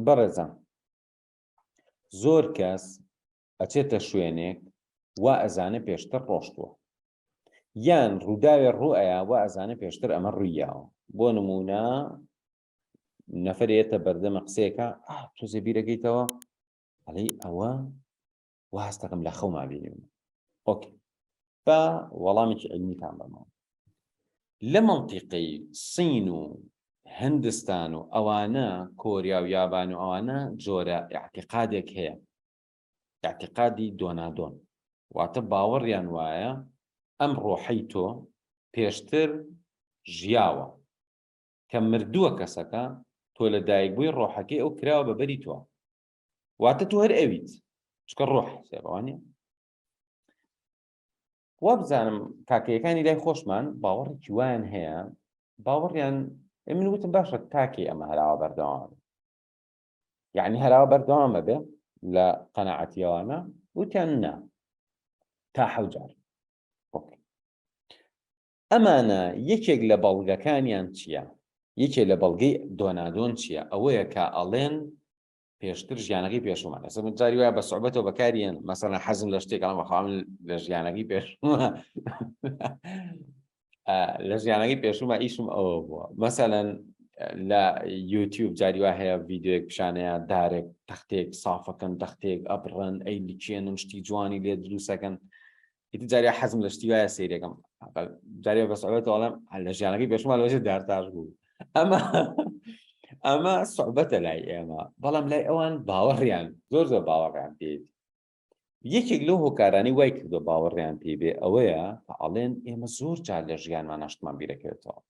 بەڕێزان زۆر کەس ئەچێتە شوێنێک وا ئەزانە پێشتر ڕۆشتووە یان ڕووداوێ ڕوئەیە وا ئەزانە پێشتر ئەمە ڕوویاوە بۆ نمونە نەفرێتە بەردەمە قسێکە تۆزێ بیرەکەیتەوە ئەڵێ ئەوە وا هەستەکەم لە خەوما بینیم ئۆکێ بە وەڵامێکی عیلمیتان بەمەوە لە مەنتیقەی سین و هەندستان و ئەوانە کۆریا و یابان و ئەوانە جۆرە ئاعتیقادێک هەیە ئاعتیقادی دۆنادۆن واتە باوەڕیان وایە ئەم ڕۆحەی تۆ پێشتر ژیاوە کە مردووە کەسەکە تۆ لە دایکبووی ڕۆحەکەی ئەو کراوە بەبەری تۆ واتە تۆ هەر ئەویت چکە ڕۆح سێڕوانێ وا بزانم کاکەیەکانی لای خۆشمان باوەڕێکی وایان هەیە باوەڕیان من وتم باشە تاکێ ئەمە هەراوە بەردەوام یعنی هەراوە بەردەوامە بێ لە قەناعەتیەوانە وتیان نا تا حەوت ئەمانە یەکێک لە بەڵگەکانیان چییە؟ یەکێک لە بەڵگەی دۆنادۆن چییە؟ ئەوەیە کە ئەڵێن پێشتر ژیانەکەی پێشومان ئەسە من جاری وایە بە سوعبەتەوە بەکارێن مەسەڵەن حەزم لە شتێک ئەڵێم بەخواوم لە ژیانەکەی پێشوومە لە ژیانەکەی پێشوومە ئیشم ئەوە بووە مەسەڵەن لە یوتیوب جاری وا هەیە ڤیدیۆیەک پیشانەیە دارێک تەختێک سافەکەن تەختێک ئەبڕن ئەی بچێنن شتی جوانی لێ دروستەکەن ئیتر جارێ حەزم لە شتی وایە سەیرەکەم جارێ بە سوعبەتەوە ئەڵێم لە ژیانەکەی پێشوومە لەوەژێ دارتاش بوو ئەمە سوعبەتە لای ئێمە بەڵام لای ئەوان باوەڕیان زۆر باوەڕیان پێێت یەکێک لەو هۆکارانی وای کردو باوەڕیان پێ بێ ئەوەیە کە ئەڵێن ئێمە زۆر جار لە ژیانمان هەشتمان بیرەکەوێتەوە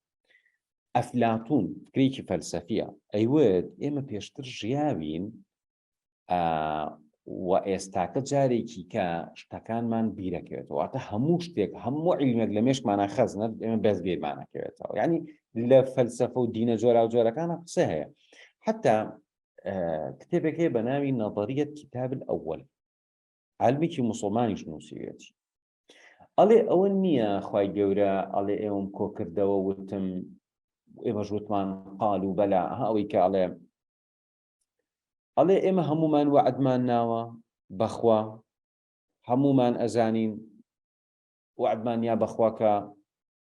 ئەفلاتون فکرێکی فەلسەفیە ئەیوێت ئێمە پێشتر ژیاوین و ئێستاکە جارێکی کە شتەکانمان بیرەکەوێتەوە واتە هەموو شتێک هەموو عیلمێک لە مێشکمانە خەزنە ئێمە بەس بێرمانەکەوێتەوە یعنی لە فەلسەفە و دینە جۆرا و جۆرەکانە قسە هەیە حتا کتێبێک هەیە بە ناوی نەظەریەت کتاب الأول عالمێکی موسڵمانیش نووسیوێتی ئەڵێ ئەوە نییە خوای گەورە ئەڵێ ئێوەم کۆ کردەوە وتم ئێمەش وتمان قال و بەلا ئەوەی کە ئەڵێ ئێمە هەمومان وعدمان ناوە بەخوا هەمومان ئەزانین وعدمان یا بەخوا کە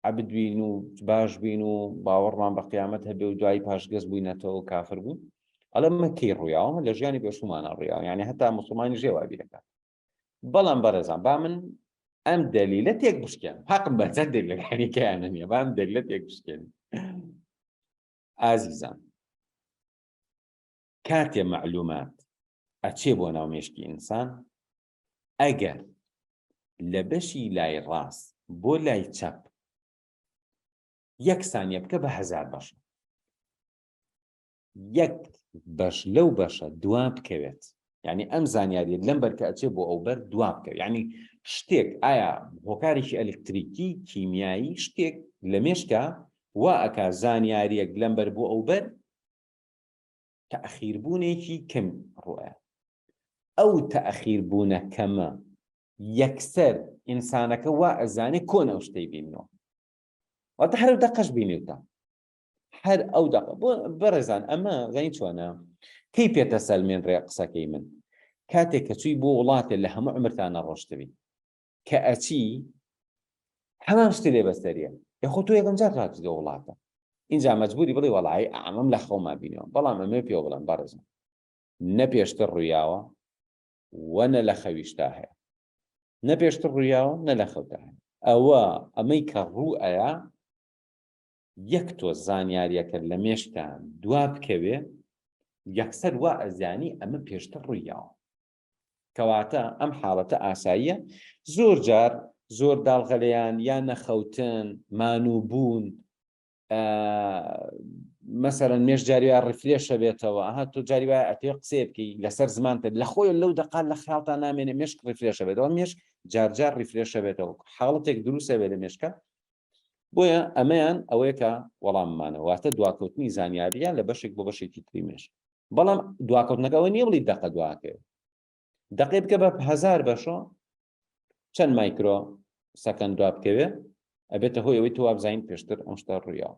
عەبد بین و باش بین و باوەڕمان بە قیامەت هەبێ و دوای پاشگەز بووینەتەوە و کافر بوون ئەڵێ ئەمە کەی ڕوویاوە لە ژیانی پێشوومانە ڕوویاوە یعنی هەتا موسڵمانی ژێ وای بیرەکات بەڵام بەڕێزان با من ئەم دەلیلە تێک بشکێن حەقم بە چەند دەلیلەکانی کەیانە نییە با ئەم دەلیلە تێک بشکێن ئازیزان کاتێ معلومات ئەچێ بۆ ناو مێشکی ئینسان ئەگەر لە بەشی لای ڕاست بۆ لای چەپ یەک سانیە بکە بە 1000 بەش یەک بەش لەو بەشە دوا بکەوێت یعنی ئەم زانیاریە لەم بەرکە ئەچێ بۆ ئەو بەر دوا بکەوێت یعنی شتێک ئایا هۆکارێکی ئەلکتریکی کیمیایی شتێک لە مێشکە وا ئەکا زانیاریەک لەم بەر بۆ ئەو بەر تەئەخیربوونێکی کەم ڕوئە ئەو تەئەخیربوونە کەمە یەکسەر ئینسانەکە وا ئەزانێ کۆن ئەو شتەی بینەوە واتە هەر ئەو دەقەش بینێتە هەر ئەو دەقە بۆ بەڕێزان ئەمە زانی چۆنە کەی پێتە سەلمێنڕێ قسەکەی من کاتێک کە چووی بۆ وڵاتێ لە هەموو عمرتانە ڕۆشتبی کە ئەچی هەمان شتی لێ بەسەریە یاخۆ تۆ یەکەم جار هاتی لە وڵاتە اینجا مەجبوری بڵێ وەڵای ئەمەم لە خەوما بینەوە بەڵام ئەمە پێوە بڵێن بەڕێزان نە پێشتر ڕوویاوە وە نە لە خەویشتا هەیە نە پێشتر ڕوویاوە نە لە خەوتا هەیە ئەوە ئەمەی کە ڕوئەیە یەک تۆ زانیاریەکە لە مێشکان دوا بکەوێ یەکسەر وا ئەزانی ئەمە پێشتر ڕوویاوە کەواتە ئەم حاڵەتە ئاساییە زۆر جار زۆر داڵغەلەیان یان نەخەوتن مانووبوون مەسەرەن مێش جاری وایە ڕیفرێشە بێتەوە ئەها تۆ جاری وایە ئەتێ قسێ بکەی لەسەر زمانتە لە خۆی لەو دەقال لە خەیاڵتان نامێنێ مێشک ڕیفرێشە بێتەوە مێشک جارجار ڕیفرێشە بێتەوە حاڵەتێک دروستە بێت لە مێشکە بۆیە ئەمەیان ئەوەیە کە وەڵاممانەوە واتە دواکەوتنی زانیاریان لە بەشێک بۆ بەشێکی تری مێشک بەڵام دواکەوتنەکەەوە نییە بڵی دەقە دواکەوێت دەقێ بکە بە 1000 بەشۆ چەند مایکرۆ سەکەند دوا بکەوێت ئەبێتە هۆی ئەوەی تۆ وابزانین پێشتر ئەم شتە ڕوویاوە